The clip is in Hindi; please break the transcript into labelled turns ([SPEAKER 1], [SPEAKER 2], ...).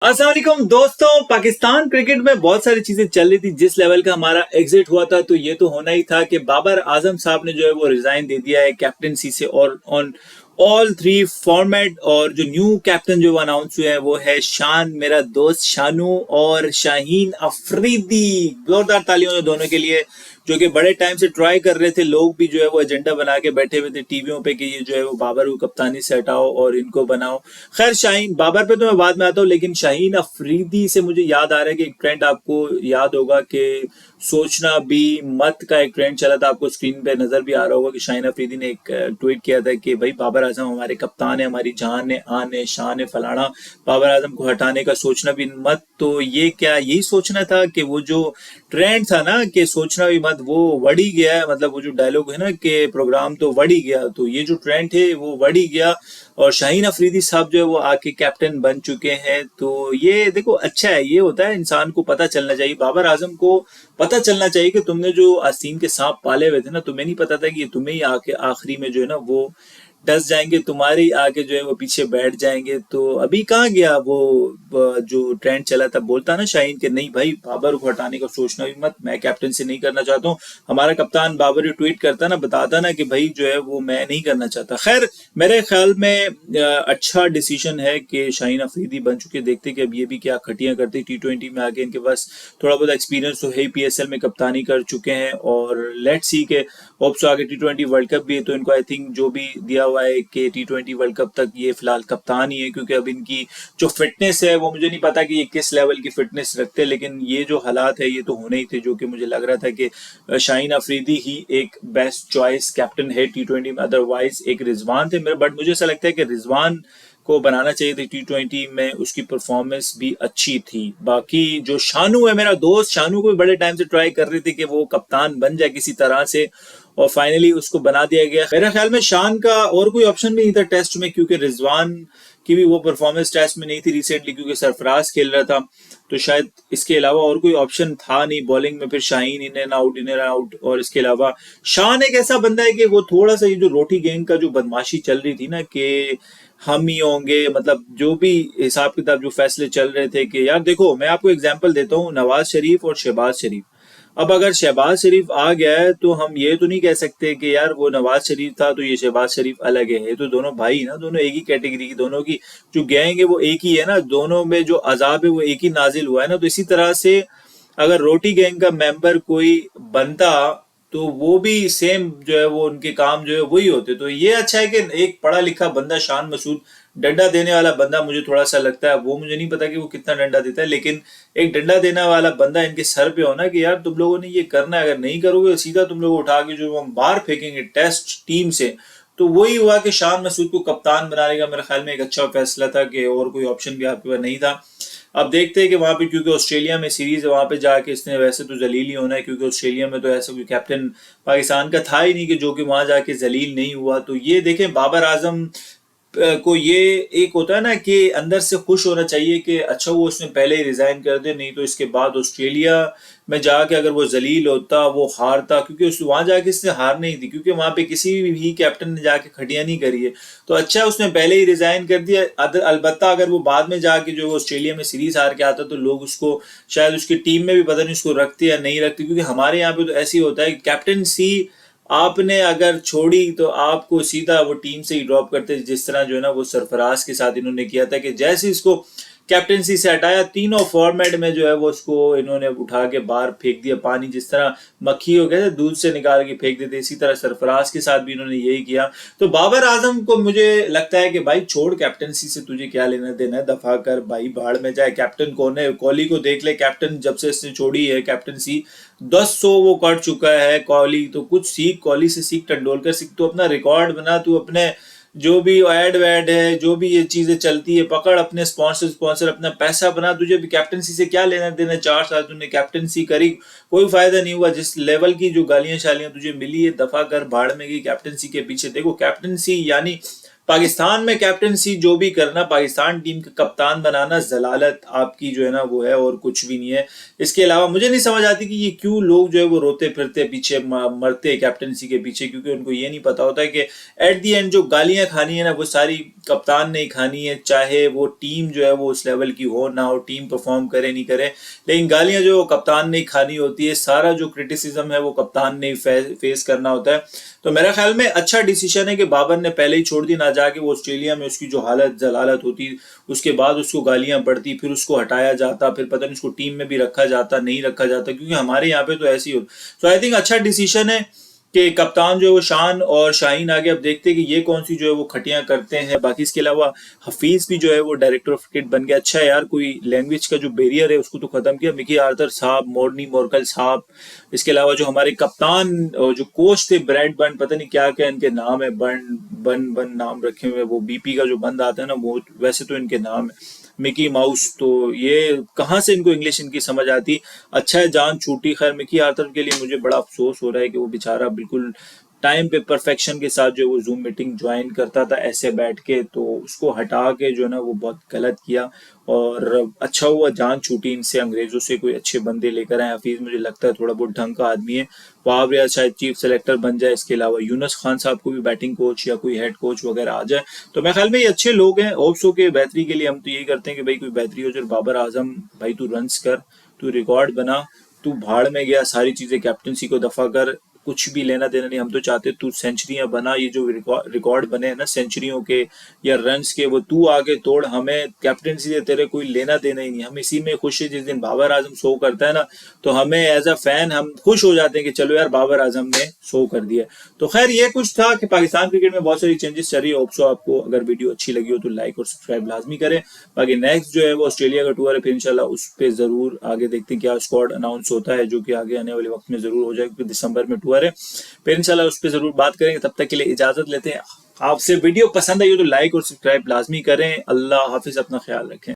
[SPEAKER 1] अस्सलाम वालेकुम दोस्तों। पाकिस्तान क्रिकेट में बहुत सारी चीजें चल रही थी। जिस लेवल का हमारा एग्जिट हुआ था तो ये तो होना ही था कि बाबर आजम साहब ने जो है वो रिजाइन दे दिया है कैप्टनसी से, और ऑन ऑल थ्री फॉर्मेट। और जो न्यू कैप्टन जो अनाउंस हुए हैं वो है शान, मेरा दोस्त शानू, और शाहीन अफरीदी। जोरदार तालियों ने दोनों के लिए, जो कि बड़े टाइम से ट्राई कर रहे थे। लोग भी जो है वो एजेंडा बना के बैठे हुए थे टीवियों पे कि ये जो है वो बाबर को कप्तानी से हटाओ और इनको बनाओ। खैर, शाहीन बाबर पे तो मैं बाद में आता हूँ, लेकिन शाहीन अफरीदी से मुझे याद आ रहा है कि एक ट्रेंड आपको याद होगा कि सोचना भी मत का एक ट्रेंड चला था। आपको स्क्रीन पे नजर भी आ रहा होगा कि शाहीन अफरीदी ने एक ट्वीट किया था कि भाई बाबर आजम हमारे कप्तान है, हमारी जान है, आन है, शान है, फलाना। बाबर आजम को हटाने का सोचना भी मत। तो ये क्या यही सोचना था कि वो जो ट्रेंड था ना कि सोचना भी मत, वो वड़ी गया है। मतलब वो जो डायलॉग है ना कि प्रोग्राम तो वड़ी गया, तो ये जो ट्रेंड है वो वड़ी गया। और शाहीन अफरीदी साहब जो है वो आके कैप्टन बन चुके हैं। तो ये देखो, अच्छा है, ये होता है, इंसान को पता चलना चाहिए, बाबर आजम को पता चलना चाहिए कि तुमने जो आस्तीन के सांप पाले हुए थे ना, तुम्हें नहीं पता था कि ये तुम्हें ही आके आखिरी में जो है ना वो डस जाएंगे, तुम्हारी आके जो है वो पीछे बैठ जाएंगे। तो अभी कहाँ गया वो जो ट्रेंड चला था, बोलता ना शाहीन के नहीं भाई बाबर को हटाने का सोचना भी मत, मैं कैप्टन से नहीं करना चाहता हूँ। हमारा कप्तान बाबर ही ट्वीट करता ना, बताता ना कि भाई जो है वो मैं नहीं करना चाहता। खैर, मेरे ख्याल में अच्छा डिसीजन है कि शाहीन अफरीदी बन चुके। देखते कि अब ये भी क्या खटियां करते T20 में आगे। इनके पास थोड़ा बहुत एक्सपीरियंस तो है, PSL में कप्तानी कर चुके हैं। और लेट्स सी के होप्स आगे T20 वर्ल्ड कप भी है, तो इनको आई थिंक जो भी दिया हुआ है कि T20 वर्ल्ड कप तक ये फिलहाल कप्तान ही है। क्योंकि अब इनकी जो फिटनेस है वो मुझे नहीं पता कि ये किस लेवल की फिटनेस रखते हैं, लेकिन ये जो हालात है ये तो होने ही थे, जो कि मुझे लग रहा था कि शाहीन अफरीदी ही एक बेस्ट चॉइस कैप्टन है T20 में। अदरवाइज एक रिजवान थे मेरे, बट मुझे ऐसा लगता है कि रिजवान को बनाना चाहिए था T20 में, उसकी परफॉर्मेंस भी अच्छी थी। बाकी जो शानू है मेरा दोस्त, शानू को भी बड़े टाइम से ट्राई कर रही थी कि वो कप्तान बन जाए किसी तरह से, और फाइनली उसको बना दिया गया। मेरे ख्याल में शान का और कोई ऑप्शन भी नहीं था टेस्ट में, क्योंकि रिजवान की भी वो परफॉर्मेंस टेस्ट में नहीं थी रिसेंटली, क्योंकि सरफराज खेल रहा था। तो शायद इसके अलावा और कोई ऑप्शन था नहीं बॉलिंग में। फिर Shaheen in and out, in and out. और इसके अलावा शान एक ऐसा बंदा है कि वो थोड़ा सा, ये जो रोटी गैंग का जो बदमाशी चल रही थी ना कि हम ही होंगे, मतलब जो भी हिसाब किताब जो फैसले चल रहे थे कि यार देखो, मैं आपको एग्जांपल देता हूँ, नवाज शरीफ और शहबाज शरीफ। अब अगर शहबाज शरीफ आ गया है तो हम ये तो नहीं कह सकते कि यार वो नवाज शरीफ था तो ये शहबाज शरीफ अलग है। ये तो दोनों भाई ना, दोनों एक ही कैटेगरी की, दोनों की जो गैंग है वो एक ही है ना, दोनों में जो अजाब है वो एक ही नाजिल हुआ है ना। तो इसी तरह से अगर रोटी गैंग का मेंबर कोई बनता तो वो भी सेम जो है वो उनके काम जो है वही होते। तो ये अच्छा है कि एक पढ़ा लिखा बंदा शान मसूद, डंडा देने वाला बंदा, मुझे थोड़ा सा लगता है, वो मुझे नहीं पता कि वो कितना डंडा देता है, लेकिन एक डंडा देने वाला बंदा इनके सर पे होना कि यार तुम लोगों ने ये करना है, अगर नहीं करोगे तो सीधा तुम लोग उठा के जो हम बाहर फेंकेंगे टेस्ट टीम से। तो वही हुआ कि शान मसूद को कप्तान बनाने का मेरे ख्याल में एक अच्छा फैसला था, कि और कोई ऑप्शन भी आपके पास नहीं था। अब देखते हैं कि वहां पे, क्योंकि ऑस्ट्रेलिया में सीरीज है, वहां पे जाके इसने वैसे तो जलील ही होना है, क्योंकि ऑस्ट्रेलिया में तो ऐसा कोई कैप्टन पाकिस्तान का था ही नहीं कि जो कि वहां जाके जलील नहीं हुआ। तो ये देखें, बाबर आजम को ये एक होता है ना कि अंदर से खुश होना चाहिए कि अच्छा वो उसने पहले ही रिजाइन कर दे, नहीं तो इसके बाद ऑस्ट्रेलिया में जाके अगर वो जलील होता, वो हारता, क्योंकि उस वहां जाके इसने हार नहीं थी, क्योंकि वहां पे किसी भी कैप्टन ने जाके खटिया नहीं करी है। तो अच्छा उसने पहले ही रिजाइन कर दिया। अलबत्ता अगर वो बाद में जाके जो ऑस्ट्रेलिया में सीरीज हार के आता तो लोग उसको शायद उसकी टीम में भी पता नहीं उसको रखते या नहीं रखते, क्योंकि हमारे यहाँ पे तो ऐसे ही होता है, कैप्टनसी आपने अगर छोड़ी तो आपको सीधा वो टीम से ही ड्रॉप करते, जिस तरह जो है ना वो सरफराज के साथ इन्होंने किया था कि जैसे इसको कैप्टनसी से हटाया, तीनों फॉर्मेट में जो है वो उसको इन्होंने उठा के बाहर फेंक दिया। पानी जिस तरह मक्खी हो गया था दूध से निकाल के फेंक देते, इसी तरह सरफराज के साथ भी इन्होंने यही किया। तो बाबर आजम को मुझे लगता है कि भाई छोड़, कैप्टनसी से तुझे क्या लेना देना है, दफा कर भाई, भाड़ में जाए। कैप्टन कौन है? कोहली को देख ले, कैप्टन जब से इसने छोड़ी है कैप्टनसी 10 100 वो कर चुका है कोहली। तो कुछ सीख, कोहली से सीख, तेंदुलकर सीख, तू अपना रिकॉर्ड बना, तू अपने जो भी एड वैड है, जो भी ये चीजें चलती है, पकड़ अपने स्पॉन्सर स्पॉन्सर, अपना पैसा बना। तुझे भी कैप्टनसी से क्या लेना देना? 4 साल तूने कैप्टनसी करी, कोई फायदा नहीं हुआ। जिस लेवल की जो गालियां शालियां तुझे मिली है, दफा कर भाड़ में गई कैप्टनसी के पीछे। देखो कैप्टनसी यानी पाकिस्तान में कैप्टनसी जो भी करना, पाकिस्तान टीम का कप्तान बनाना जलालत आपकी जो है ना वो है, और कुछ भी नहीं है। इसके अलावा मुझे नहीं समझ आती कि ये क्यों लोग जो है वो रोते फिरते पीछे मरते कैप्टनसी के पीछे, क्योंकि उनको ये नहीं पता होता है कि एट दी एंड जो गालियां खानी है ना वो सारी कप्तान ने ही खानी है, चाहे वो टीम जो है वो उस लेवल की हो ना हो, टीम परफॉर्म करे नहीं करे, लेकिन गालियां जो कप्तान ने ही खानी होती है। सारा जो क्रिटिसिज्म है वो कप्तान ने ही फेस करना होता है। तो मेरा ख्याल में अच्छा डिसीजन है कि बाबर ने पहले ही छोड़ दी, ना जाके वो ऑस्ट्रेलिया में उसकी जो हालत जलालत होती, उसके बाद उसको गालियां पड़ती, फिर उसको हटाया जाता, फिर पता नहीं उसको टीम में भी रखा जाता नहीं रखा जाता, क्योंकि हमारे यहाँ पे तो ऐसी हो। सो आई थिंक अच्छा डिसीजन है कि कप्तान जो है वो शान और शाहीन आगे। अब देखते हैं कि ये कौन सी जो है वो खटियां करते हैं। बाकी इसके अलावा हफीज भी जो है वो डायरेक्टर ऑफ क्रिकेट बन गया। अच्छा है यार, कोई लैंग्वेज का जो बैरियर है उसको तो खत्म किया। मिकी आर्थर साहब, मॉर्नी मोरकल साहब, इसके अलावा जो हमारे कप्तान और जो कोच थे ब्रैड बंड, पता नहीं क्या क्या इनके नाम है, बन बन बन नाम रखे हुए, वो बीपी का जो बंद आता है ना वो, वैसे तो इनके नाम है मिकी माउस। तो ये कहाँ से इनको इंग्लिश इनकी समझ आती। अच्छा है जान छूटी। खैर मिकी आर्थर के लिए मुझे बड़ा अफसोस हो रहा है कि वो बेचारा बिल्कुल टाइम पे परफेक्शन के साथ जो वो जूम मीटिंग ज्वाइन करता था ऐसे बैठ के, तो उसको हटा के जो है ना वो बहुत गलत किया। और अच्छा हुआ जान छूटी इनसे, अंग्रेजों से कोई अच्छे बंदे लेकर आए। हफीज मुझे लगता है थोड़ा बहुत ढंग का आदमी है। वहाब रियाज शायद चीफ सेलेक्टर बन जाए। इसके अलावा यूनुस खान साहब को भी बैटिंग कोच या कोई हेड कोच वगैरह आ जाए, तो मेरे ख्याल में ये अच्छे लोग हैं। होप्स के बेहतरी के लिए हम तो यही करते हैं कि भाई कोई बेहतरी हो जाए। बाबर आजम भाई तू रन्स कर, तू रिकॉर्ड बना, तू भाड़ में गया, सारी चीजें कैप्टनसी को दफा कर, कुछ भी लेना देना नहीं। हम तो चाहते तू सेंचुरियां बना, ये जो रिकॉर्ड बने हैं ना सेंचुरियों के या रन्स के, वो तू आगे तोड़। हमें कैप्टनसी से तेरे कोई लेना देना ही नहीं, हम इसी में खुश है। जिस दिन बाबर आजम शो करता है ना तो हमें एज अ फैन हम खुश हो जाते हैं कि चलो यार बाबर आजम ने शो कर दिया। तो खैर ये कुछ था कि पाकिस्तान क्रिकेट में बहुत सारी चेंजेस चल रही है। होप्सो आपको अगर वीडियो अच्छी लगी हो तो लाइक और सब्सक्राइब लाजमी करें। बाकी नेक्स्ट जो है वो ऑस्ट्रेलिया का टूर है, फिर इंशाल्लाह उस पर जरूर आगे देखते हैं क्या स्क्वाड अनाउंस होता है, जो कि आगे आने वाले वक्त में जरूर हो जाएगा, क्योंकि दिसंबर में टूर है। फिर इंशाल्लाह उस पर जरूर बात करेंगे। तब तक के लिए इजाजत लेते हैं। आपसे वीडियो पसंद आई हो तो लाइक और सब्सक्राइब लाजमी करें। अल्लाह हाफिज, अपना ख्याल रखें।